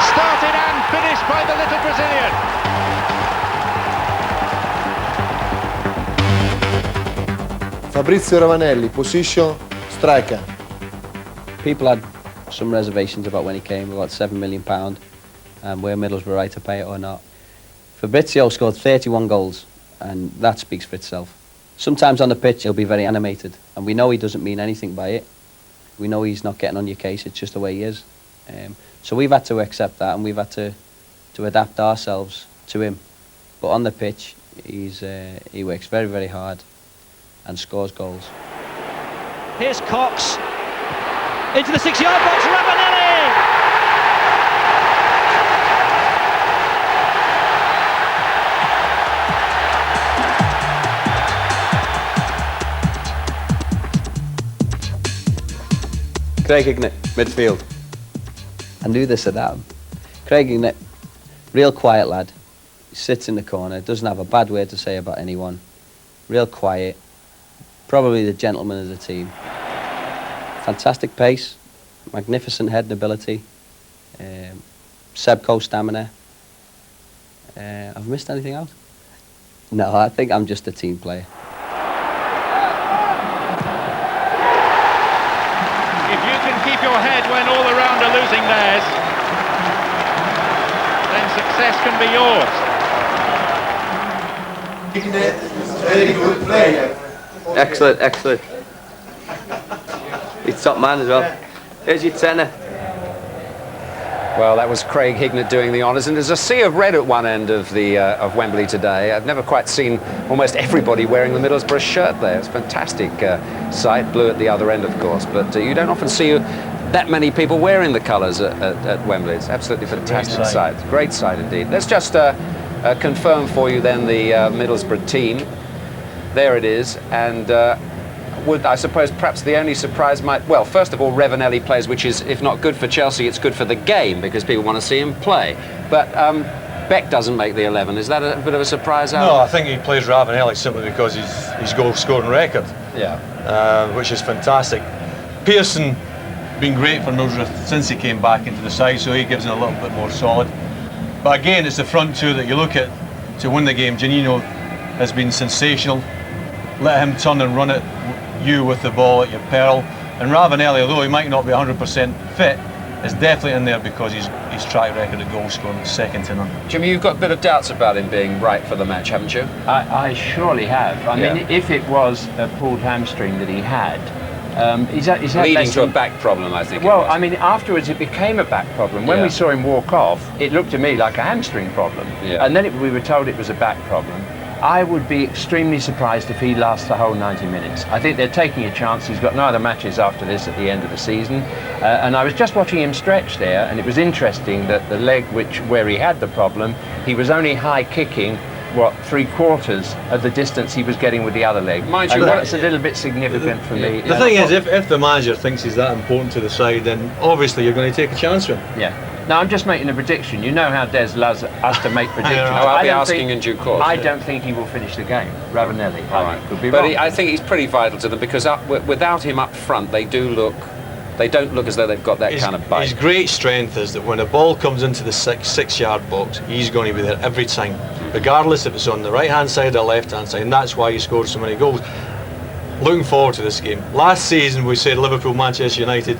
Started and finished by the little Brazilian. Fabrizio Ravanelli, position, striker. People had some reservations about when he came, about £7 million, and were Middlesbrough right to pay it or not. Fabrizio scored 31 goals, and that speaks for itself. Sometimes on the pitch he'll be very animated, and we know he doesn't mean anything by it. We know he's not getting on your case, it's just the way he is. So we've had to accept that, and we've had to adapt ourselves to him. But on the pitch, he works very, very hard and scores goals. Here's Cox into the 6-yard box. Ravanelli. Craig Hignett, midfield. I knew this would happen. Craig Hignett, real quiet lad. He sits in the corner, doesn't have a bad word to say about anyone. Real quiet, probably the gentleman of the team. Fantastic pace, magnificent head ability, Sebco stamina. I've missed anything out? No, I think I'm just a team player. If you can keep your head when all around are losing theirs, then success can be yours. Very good player. Excellent, excellent. He's top man as well. Here's your tenner. Well, that was Craig Hignett doing the honours, and there's a sea of red at one end of the of Wembley today. I've never quite seen almost everybody wearing the Middlesbrough shirt there. It's a fantastic sight, blue at the other end, of course, but you don't often see that many people wearing the colours at Wembley. It's absolutely fantastic sight. Great sight indeed. Let's just confirm for you then the Middlesbrough team. There it is, and I suppose perhaps the only surprise might... Well, first of all, Ravanelli plays, which is, if not good for Chelsea, it's good for the game, because people want to see him play. But Beck doesn't make the 11. Is that a bit of a surprise, Alan? No, I think he plays Ravanelli simply because his goal-scoring record. Yeah. Which is fantastic. Pearson been great for Middlesbrough since he came back into the side, so he gives it a little bit more solid. But again, it's the front two that you look at to win the game. Janino has been sensational. Let him turn and run it, you with the ball at your peril. And Ravanelli, although he might not be 100% fit, is definitely in there because his track record of goal scoring is second to none. Jimmy, you've got a bit of doubts about him being right for the match, haven't you? I surely have. I mean, if it was a pulled hamstring that he had, he's had leading to a back problem, I think. Well, I mean, afterwards it became a back problem. When we saw him walk off, it looked to me like a hamstring problem. Yeah. And then we were told it was a back problem. I would be extremely surprised if he lasts the whole 90 minutes. I think they're taking a chance. He's got no other matches after this at the end of the season. And I was just watching him stretch there, and it was interesting that the leg where he had the problem, he was only high kicking, what, 3/4 of the distance he was getting with the other leg. Mind you, and that's a little bit significant for me. The thing is, if the manager thinks he's that important to the side, then obviously you're going to take a chance with him. Yeah. Now, I'm just making a prediction. You know how Des loves us to make predictions. I'll be asking in due course. I don't think he will finish the game, Ravanelli. All right. Could be but wrong. I think he's pretty vital to them, because without him up front, they don't look as though they've got that kind of bite. His great strength is that when a ball comes into the six-yard box, he's going to be there every time, regardless if it's on the right-hand side or left-hand side, and that's why he scored so many goals. Looking forward to this game. Last season, we said Liverpool, Manchester United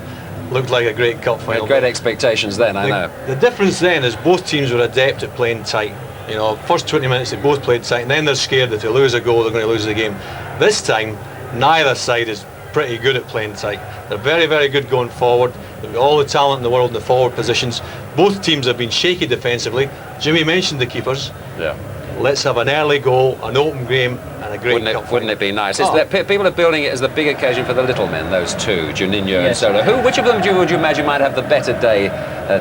looked like a great cup final. We had great expectations then, I know. The difference then is both teams were adept at playing tight. You know, first 20 minutes they both played tight, and then they're scared that if they lose a goal, they're going to lose the game. This time, neither side is pretty good at playing tight. They're very, very good going forward. They've got all the talent in the world in the forward positions. Both teams have been shaky defensively. Jimmy mentioned the keepers. Yeah. Let's have an early goal, an open game, and a great cup. Wouldn't it be nice? People are building it as the big occasion for the little men, those two, Juninho and Zola. Which of them would you imagine might have the better day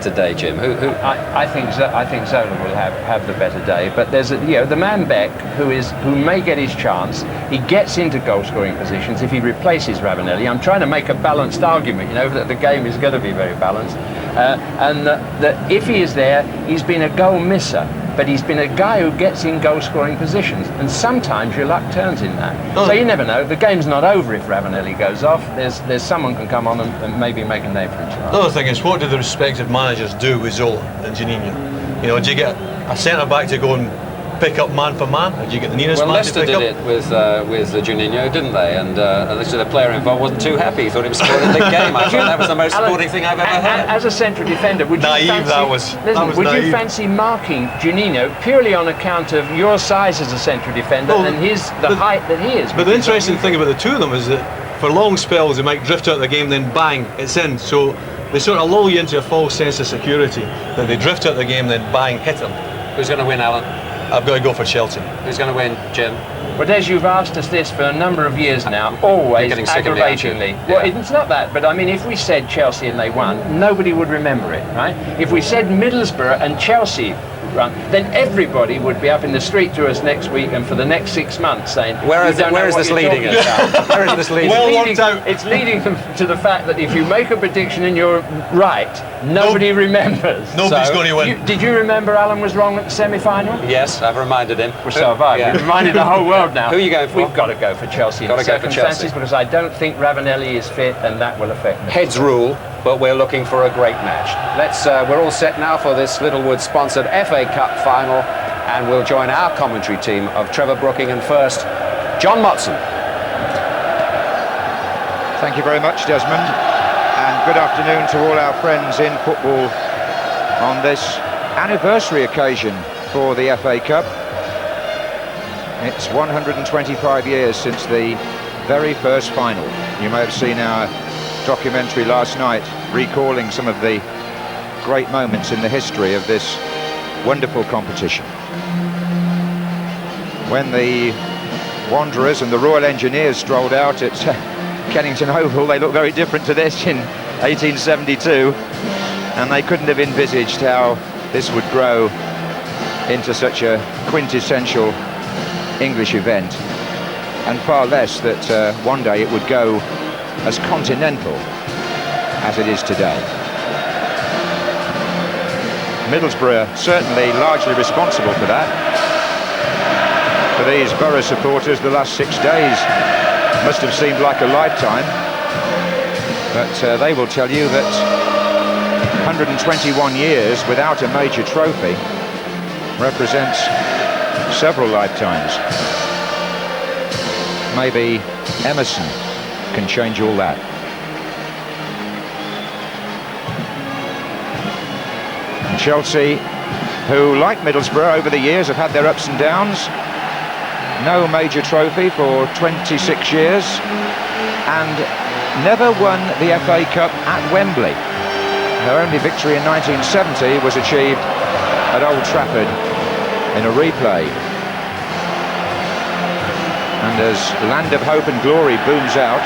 today, Jim? I think Zola will have the better day. But there's the man Beck who may get his chance. He gets into goal-scoring positions if he replaces Ravanelli. I'm trying to make a balanced argument, that the game is going to be very balanced, and that if he is there, he's been a goal misser. But he's been a guy who gets in goal-scoring positions, and sometimes your luck turns in that. So you never know. The game's not over if Ravanelli goes off. There's someone can come on and maybe make a name for himself. Another thing is, what do the respective managers do with Zola and Janino? Do you get a centre-back to go and pick up man for man? Did you get the nearest Well, man Leicester to pick did up? it with Juninho, didn't they? And literally the player involved wasn't too happy. He thought he was scoring a big game. I thought that was the most sporting thing I've ever heard. As a central defender, would Naive, you fancy, that was would you naive. fancy marking Juninho purely on account of your size as a central defender and the height that he is? But the interesting thing about the two of them is that for long spells they might drift out of the game, then bang, it's in. So they sort of lull you into a false sense of security. Then they drift out of the game, then bang, hit them. Who's going to win, Alan? I've got to go for Chelsea. Who's going to win, Jim? But as you've asked us this for a number of years now, always getting sick of me, aren't you? aggravatingly. Yeah. Well, it's not that, but I mean, if we said Chelsea and they won, nobody would remember it, right? If we said Middlesbrough and Chelsea run, then everybody would be up in the street to us next week and for the next 6 months saying, Where is this leading us? Where is this leading? It's leading them to the fact that if you make a prediction and you're right, nobody remembers. Nobody's going to win. Did you remember Alan was wrong at the semi-final? Yes, I've reminded him. Well, so have I. Yeah. We've reminded the whole world now. Who are you going for? We've got to go for Chelsea in the circumstances because I don't think Ravanelli is fit and that will affect them. Heads rule, but we're looking for a great match. We're all set now for this Littlewood-sponsored FA Cup final, and we'll join our commentary team of Trevor Brooking and first, John Motson. Thank you very much, Desmond, and good afternoon to all our friends in football on this anniversary occasion for the FA Cup. It's 125 years since the very first final. You may have seen our documentary last night recalling some of the great moments in the history of this wonderful competition. When the Wanderers and the Royal Engineers strolled out at Kennington Oval, they looked very different to this in 1872, and they couldn't have envisaged how this would grow into such a quintessential English event, and far less that one day it would go as continental as it is today. Middlesbrough certainly largely responsible for that. For these Borough supporters, the last 6 days must have seemed like a lifetime, but they will tell you that 121 years without a major trophy represents several lifetimes. Maybe Emerson can change all that. Chelsea, who like Middlesbrough over the years have had their ups and downs, no major trophy for 26 years and never won the FA Cup at Wembley. Their only victory in 1970 was achieved at Old Trafford in a replay. And as Land of Hope and Glory booms out,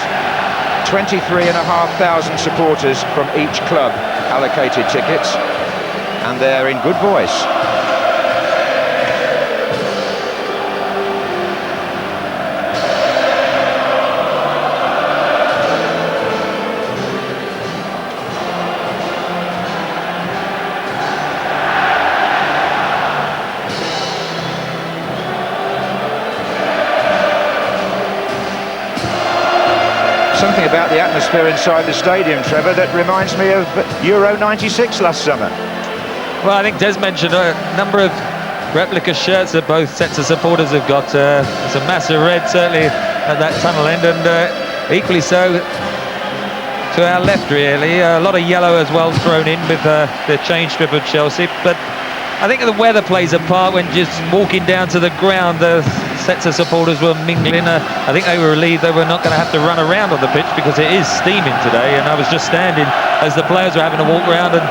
23,500 supporters from each club allocated tickets, and they're in good voice. Something about the atmosphere inside the stadium, Trevor, that reminds me of Euro 96 last summer. Well, I think Des mentioned a number of replica shirts that both sets of supporters have got. There's a massive red, certainly, at that tunnel end, and equally so to our left, really. A lot of yellow as well thrown in with the change strip of Chelsea. But I think the weather plays a part when just walking down to the ground, the sets of supporters were mingling. I think they were relieved they were not going to have to run around on the pitch because it is steaming today, and I was just standing as the players were having to walk around and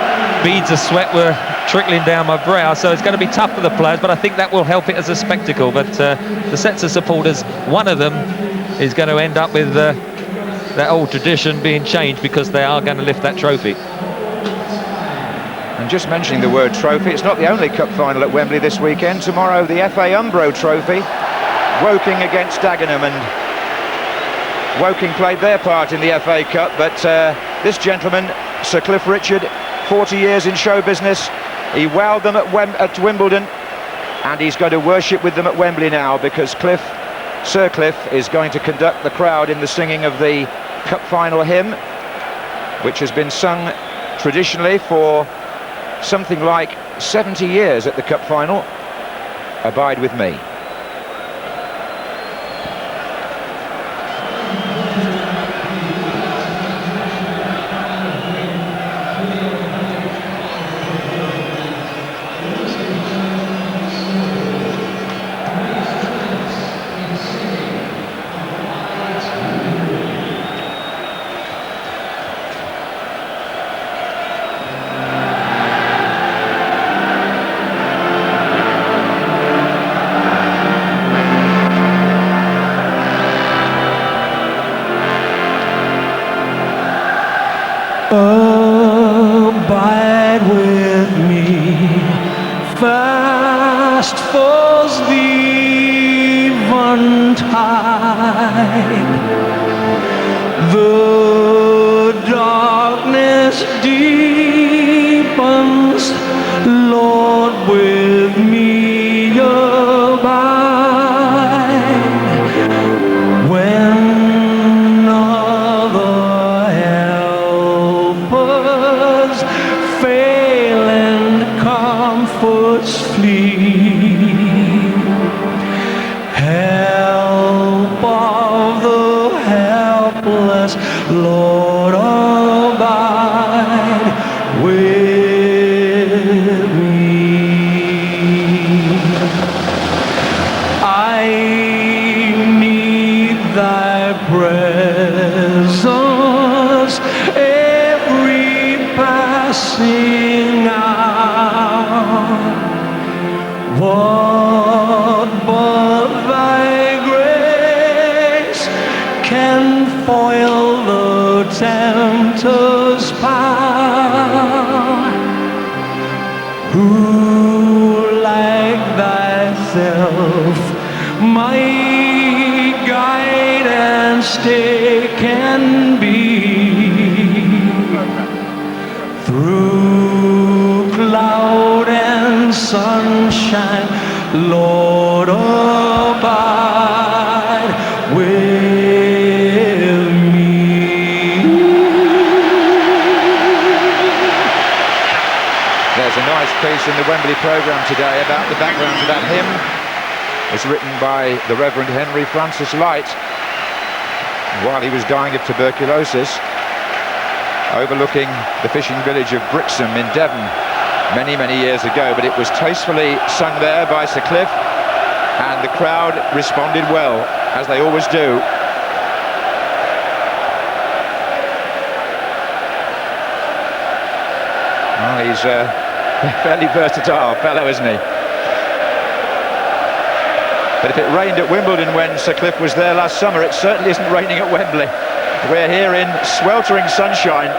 beads of sweat were trickling down my brow, so it's going to be tough for the players, but I think that will help it as a spectacle. But the sets of supporters, one of them is going to end up with that old tradition being changed because they are going to lift that trophy. And just mentioning the word trophy, it's not the only cup final at Wembley this weekend. Tomorrow the FA Umbro Trophy, Woking against Dagenham, and Woking played their part in the FA Cup, but this gentleman, Sir Cliff Richard, 40 years in show business, he wowed them at Wimbledon, and he's going to worship with them at Wembley now, because Sir Cliff is going to conduct the crowd in the singing of the cup final hymn, which has been sung traditionally for something like 70 years at the cup final. abide with me. Abide with me, fast falls the eventide, the darkness deepens, Lord, with me abide, when other helpers fail and comforts flee. Help of the helpless, Lord, abide with me. I need thy presence every passing hour. What but thy grace can foil the tempter's power? Who like thyself my guide and stay can be? Through cloud and sunshine, Lord, abide with me. There's a nice piece in the Wembley programme today about the background to that hymn. It's written by the Reverend Henry Francis Light while he was dying of tuberculosis, overlooking the fishing village of Brixham in Devon many, many years ago. But it was tastefully sung there by Sir Cliff, and the crowd responded well, as they always do. Well, he's a fairly versatile fellow, isn't he? But if it rained at Wimbledon when Sir Cliff was there last summer, it certainly isn't raining at Wembley. We're here in sweltering sunshine,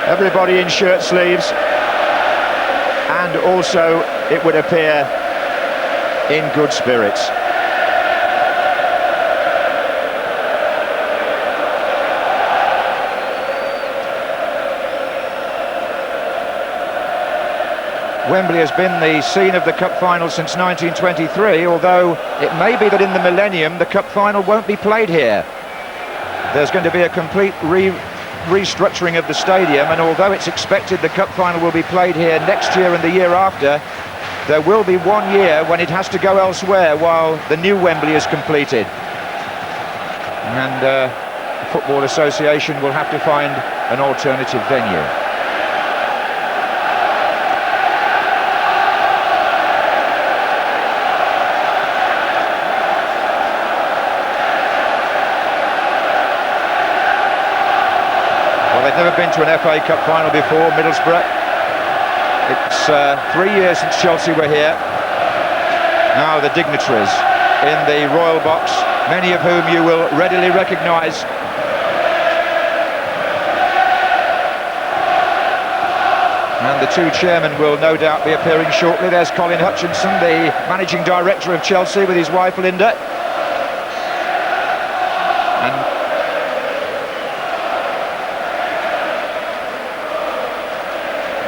everybody in shirt sleeves, and also, it would appear, in good spirits. Wembley has been the scene of the Cup final since 1923, although it may be that in the millennium the Cup final won't be played here. There's going to be a complete restructuring of the stadium, and although it's expected the Cup final will be played here next year and the year after, there will be 1 year when it has to go elsewhere while the new Wembley is completed. And the Football Association will have to find an alternative venue. They've never been to an FA Cup final before, Middlesbrough. It's 3 years since Chelsea were here. Now the dignitaries in the Royal Box, many of whom you will readily recognise. And the two chairmen will no doubt be appearing shortly. There's Colin Hutchinson, the managing director of Chelsea, with his wife Linda.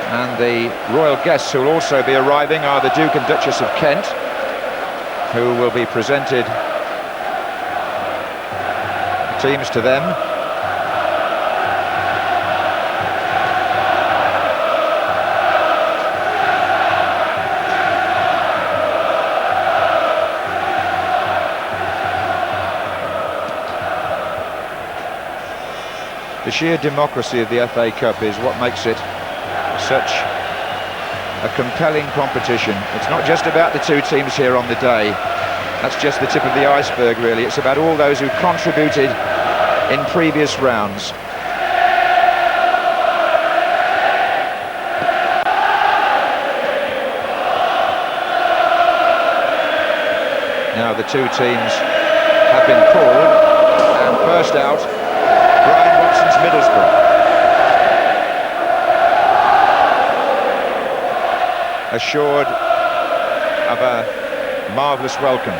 And the royal guests who will also be arriving are the Duke and Duchess of Kent, who will be presented teams to them. The sheer democracy of the FA Cup is what makes it such a compelling competition. It's not just about the two teams here on the day. That's just the tip of the iceberg, really. It's about all those who contributed in previous rounds. Now the two teams have been called, and first out, Brian Robson's Middlesbrough. Assured of a marvellous welcome,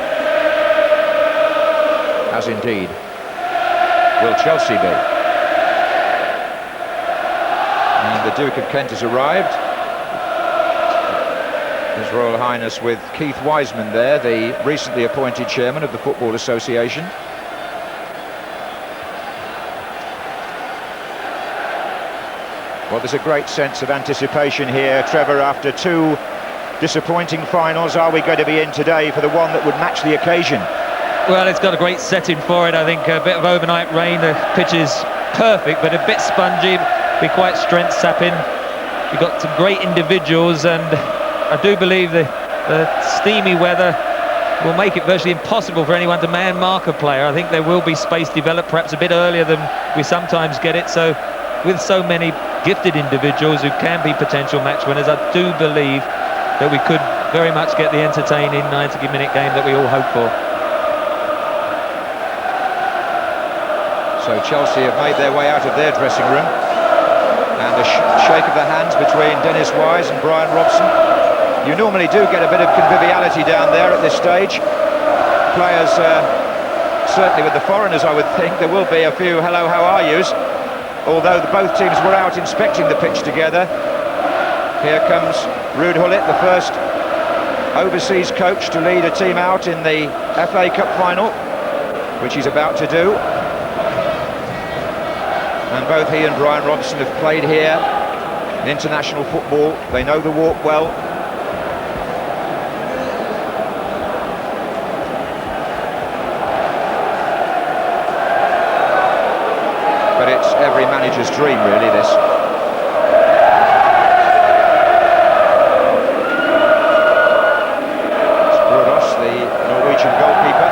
as indeed will Chelsea be. And the Duke of Kent has arrived. His Royal Highness with Keith Wiseman there, the recently appointed chairman of the Football Association. Well, there's a great sense of anticipation here, Trevor, after two disappointing finals. Are we going to be in today for the one that would match the occasion? Well, it's got a great setting for it. I think a bit of overnight rain, the pitch is perfect, but a bit spongy, be quite strength-sapping. You've got some great individuals, and I do believe the steamy weather will make it virtually impossible for anyone to man-mark a player. I think there will be space developed perhaps a bit earlier than we sometimes get it. So with so many gifted individuals who can be potential match winners, I do believe that we could very much get the entertaining 90-minute game that we all hope for. So Chelsea have made their way out of their dressing room, and a shake of the hands between Dennis Wise and Brian Robson. You normally do get a bit of conviviality down there at this stage. Players, certainly with the foreigners, I would think, there will be a few hello, how are yous, although both teams were out inspecting the pitch together. Here comes Ruud Gullit, the first overseas coach to lead a team out in the FA Cup final, which he's about to do. And both he and Brian Robson have played here in international football. They know the walk well. But it's every manager's dream, really, this. It's the Norwegian goalkeeper,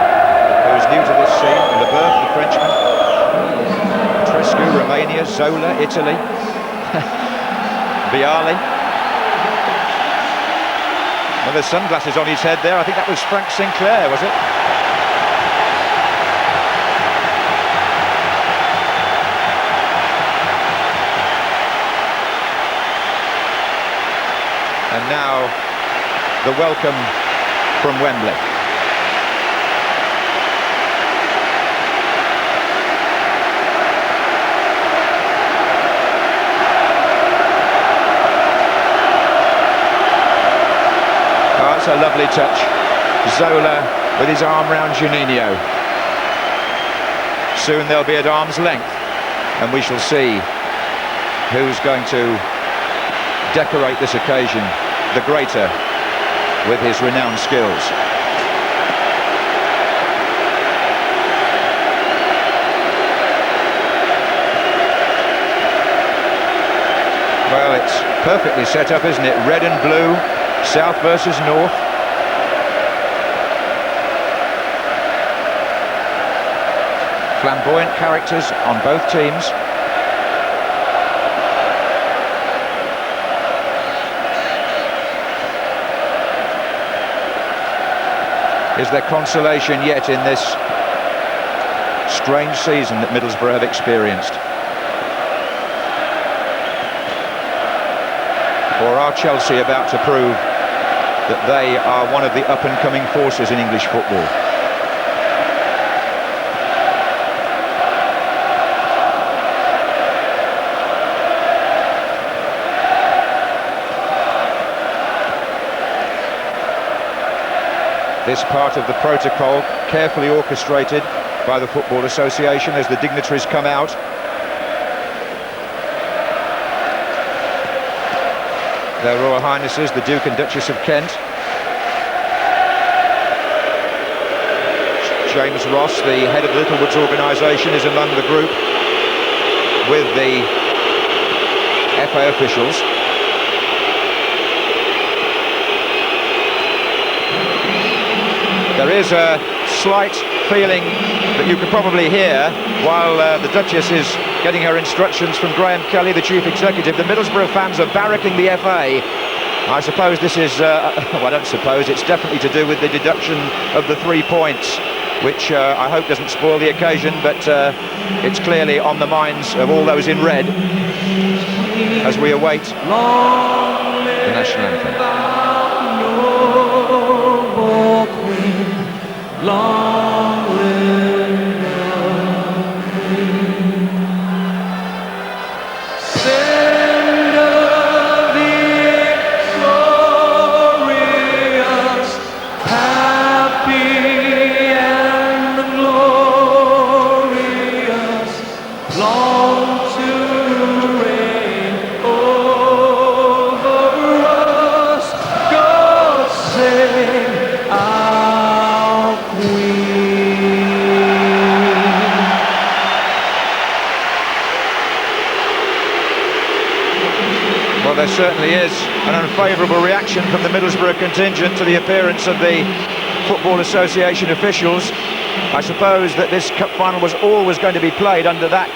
who is new to this scene, and Leboeuf, the Frenchman. Romania, Zola, Italy, Viali. Well, there's sunglasses on his head there. I think that was Frank Sinclair, was it? And now the welcome from Wembley. A lovely touch. Zola with his arm round Juninho. Soon they'll be at arm's length, and we shall see who's going to decorate this occasion the greater with his renowned skills. Well, it's perfectly set up, isn't it? Red and blue. South versus North. Flamboyant characters on both teams. Is there consolation yet in this strange season that Middlesbrough have experienced? Or are Chelsea about to prove that they are one of the up-and-coming forces in English football? This part of the protocol carefully orchestrated by the Football Association as the dignitaries come out. Their Royal Highnesses, the Duke and Duchess of Kent. James Ross, the head of the Littlewoods organisation, is among the group. with the FA officials. There is a slight feeling that you could probably hear while the Duchess is getting her instructions from Graham Kelly, the chief executive. The Middlesbrough fans are barracking the FA. I suppose this is, well, I don't suppose, it's definitely to do with the deduction of the 3 points, which I hope doesn't spoil the occasion, but it's clearly on the minds of all those in red as we await the national anthem. Long live the Queen. Send her victorious, happy and glorious, long to reign over us. God save our Queen. Well, there certainly is an unfavourable reaction from the Middlesbrough contingent to the appearance of the Football Association officials. I suppose that this cup final was always going to be played under that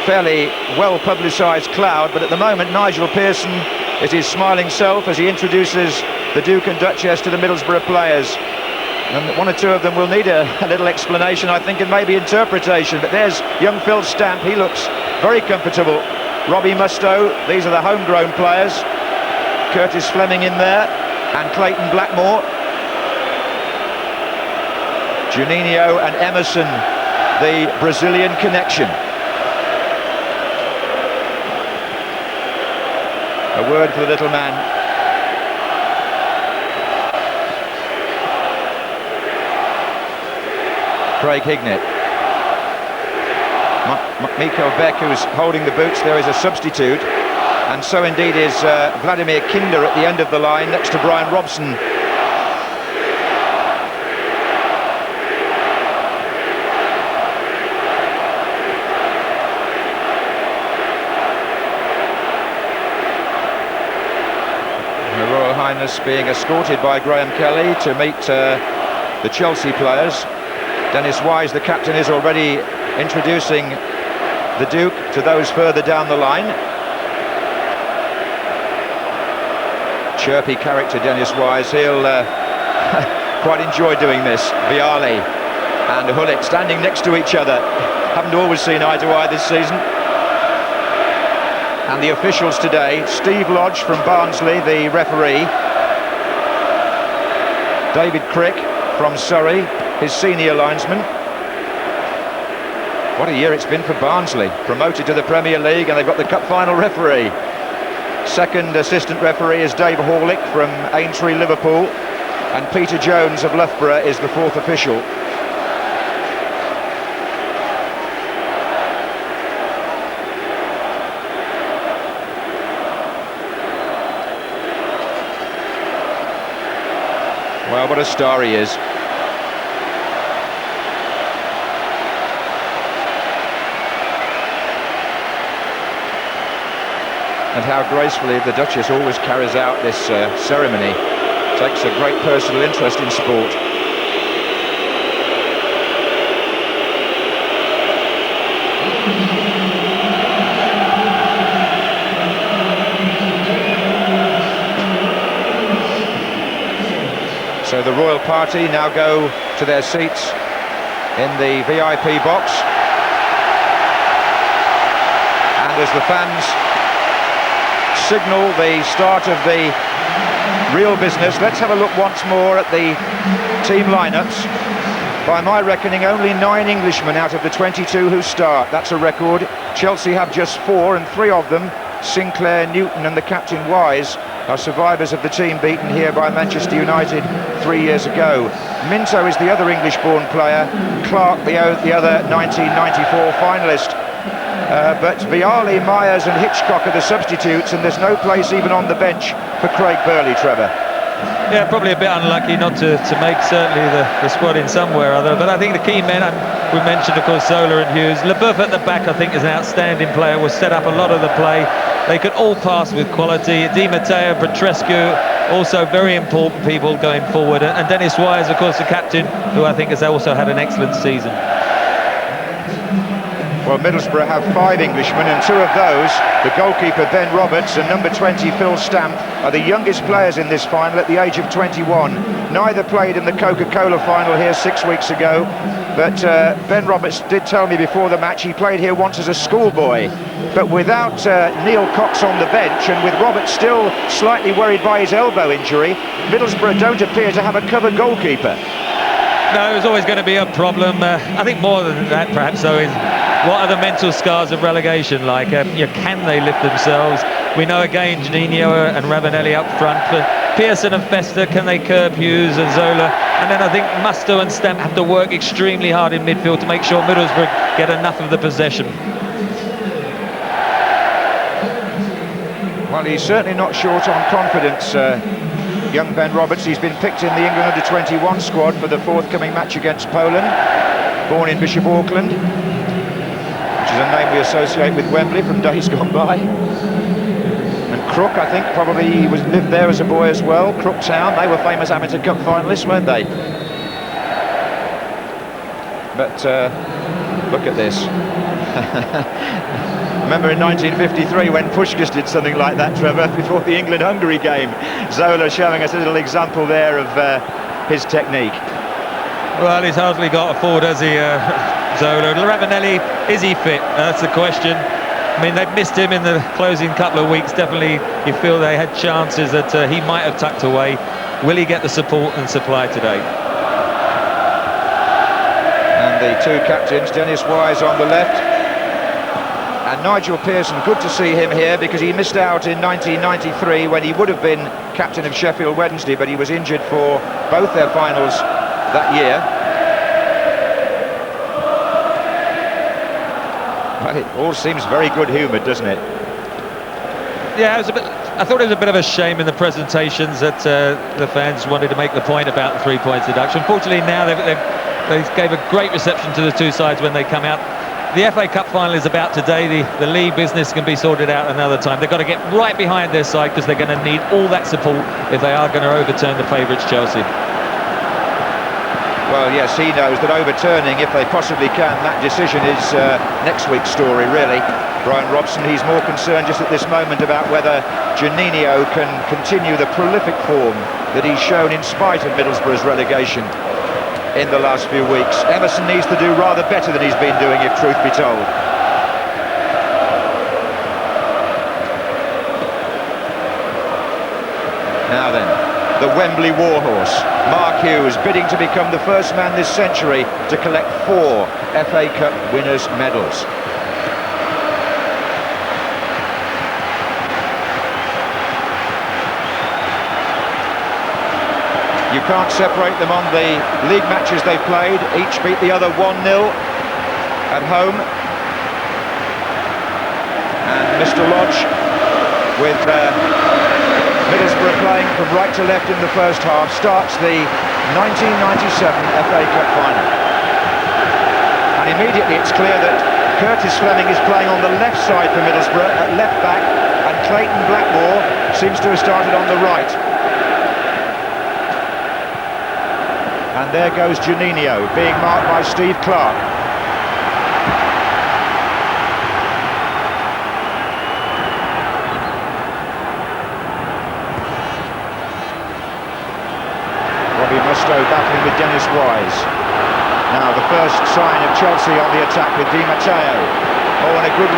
fairly well publicised cloud, but at the moment Nigel Pearson is his smiling self as he introduces the Duke and Duchess to the Middlesbrough players. And one or two of them will need a little explanation, I think, and maybe interpretation. But there's young Phil Stamp, he looks very comfortable. Robbie Mustoe, these are the homegrown players. Curtis Fleming in there, and Clayton Blackmore. Juninho and Emerson, the Brazilian connection. A word for the little man. Craig Hignett. Miko Beck, who's holding the boots, there is a substitute, and so indeed is Vladimir Kinder at the end of the line next to Brian Robson. Her Royal Highness being escorted by Graham Kelly to meet the Chelsea players. Dennis Wise, the captain, is already introducing the Duke to those further down the line. Chirpy character, Dennis Wise. He'll quite enjoy doing this. Vialli and Hullet standing next to each other. Haven't always seen eye to eye this season. And the officials today: Steve Lodge from Barnsley, the referee. David Crick from Surrey, his senior linesman. What a year it's been for Barnsley, promoted to the Premier League, and they've got the cup final referee. Second assistant referee is Dave Horlick from Aintree, Liverpool, and Peter Jones of Loughborough is the fourth official. Well, what a star he is. And how gracefully the Duchess always carries out this ceremony. Takes a great personal interest in sport. So the royal party now go to their seats in the VIP box. And as the fans signal the start of the real business, let's have a look once more at the team lineups. By my reckoning, only 9 Englishmen out of the 22 who start. That's a record. Chelsea have just 4, and 3 of them, Sinclair, Newton and the captain Wise, are survivors of the team beaten here by Manchester United 3 years ago. Minto is the other English-born player, Clark the other 1994 finalist. But Vialli, Myers and Hitchcock are the substitutes, and there's no place even on the bench for Craig Burley, Trevor. Yeah, probably a bit unlucky not to make certainly the squad in some way or other. But I think the key men, and we mentioned, of course, Zola and Hughes. Leboeuf at the back, I think, is an outstanding player. Will set up a lot of the play. They could all pass with quality. Di Matteo, Petrescu, also very important people going forward. And Dennis Wise, of course, the captain, who I think has also had an excellent season. Well, Middlesbrough have 5 Englishmen, and 2 of those, the goalkeeper Ben Roberts and number 20 Phil Stamp, are the youngest players in this final at the age of 21. Neither played in the Coca-Cola final here 6 weeks ago, but Ben Roberts did tell me before the match he played here once as a schoolboy. But without Neil Cox on the bench, and with Roberts still slightly worried by his elbow injury, Middlesbrough don't appear to have a cover goalkeeper. No, it was always going to be a problem. I think more than that, perhaps, though, is what are the mental scars of relegation like? Can they lift themselves? We know again Juninho and Ravanelli up front, but Pearson and Fester, can they curb Hughes and Zola? And then I think Musto and Stamp have to work extremely hard in midfield to make sure Middlesbrough get enough of the possession. Well, he's certainly not short on confidence, young Ben Roberts. He's been picked in the England under-21 squad for the forthcoming match against Poland. Born in Bishop Auckland, which is a name we associate with Wembley from days gone by. And Crook, I think, probably lived there as a boy as well. Crook Town, they were famous Amateur Cup finalists, weren't they? But look at this. Remember in 1953 when Puskás did something like that, Trevor, before the England-Hungary game. Zola showing us a little example there of his technique. Well, he's hardly got a forward, has he, Zola? Ravanelli, is he fit? That's the question. I mean, they've missed him in the closing couple of weeks. Definitely, you feel they had chances that he might have tucked away. Will he get the support and supply today? And the 2 captains, Dennis Wise on the left, and Nigel Pearson. Good to see him here because he missed out in 1993 when he would have been captain of Sheffield Wednesday, but he was injured for both their finals that year. Well, it all seems very good-humoured, doesn't it? Yeah, it was a bit. I thought it was a bit of a shame in the presentations that the fans wanted to make the point about the 3 points deduction. Unfortunately, now they gave a great reception to the 2 sides when they come out. The FA Cup final is about today. The league business can be sorted out another time. They've got to get right behind their side because they're going to need all that support if they are going to overturn the favourites, Chelsea. Well, yes, he knows that overturning, if they possibly can, that decision is next week's story, really. Brian Robson, he's more concerned just at this moment about whether Juninho can continue the prolific form that he's shown in spite of Middlesbrough's relegation in the last few weeks. Emerson needs to do rather better than he's been doing, if truth be told. Now then, the Wembley Warhorse, Mark Hughes, bidding to become the first man this century to collect 4 FA Cup winners' medals. You can't separate them on the league matches they've played. Each beat the other 1-0 at home. And Mr. Lodge with Middlesbrough playing from right to left in the first half starts the 1997 FA Cup final. And immediately it's clear that Curtis Fleming is playing on the left side for Middlesbrough at left back, and Clayton Blackmore seems to have started on the right. And there goes Juninho, being marked by Steve Clark. Robbie Musto battling with Dennis Wise. Now the first sign of Chelsea on the attack with Di Matteo. Oh, and a good